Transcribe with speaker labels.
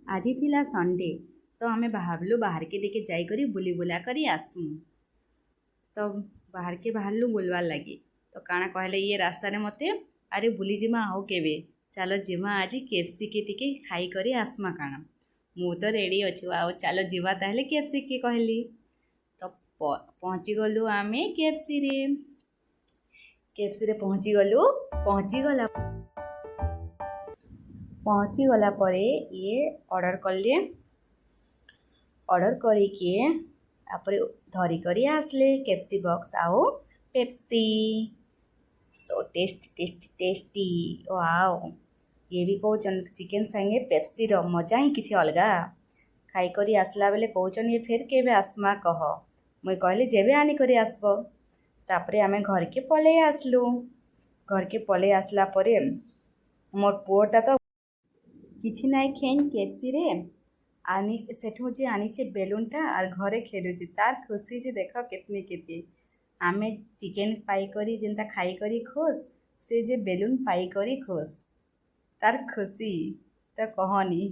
Speaker 1: आज थिला संडे तो आमे भावलु बाहर के देखे जाई करी बुली बुला करी आसमु। तो बाहर के बाहरलु बुलवार लगी तो काना कहले ये रास्ता रे मते अरे बुली जिमा आओ केबे चलो जिमा आज केएफसी के टिके खाई करी आसमा काना मु तो रेडी अछि आओ चलो जिवा ताहले केएफसी के कहली। तो पहुँची गलु आमे केएफसी रे पहुँची गला परे ये ऑर्डर कले ऑर्डर करिके तापर धरी करी आसले केएफसी बॉक्स आओ पेप्सी। सो टेस्टी वाओ ये भी कहचन चिकेन संगे पेप्सी रो मजा ही किसी अलगा। खाई करी आसला बेले कहचन ये फेर केबे आसमा कह मुई कहली जेबे आनी करी आसबो। तापरे आमे घर के पले आसलु। घर के पले आसला परे मोर पुओटा तो किछि नाई खेन केएफसी रे आनी सेठू जे आनीचे बेलूनटा आर घरे खेलुची तार खुशी जे देख केतनी केती आमे चिकेन पाई करी जेनता खाई करी खुश से जे बेलून पाई करी खुश तार खुशी तो कहनी।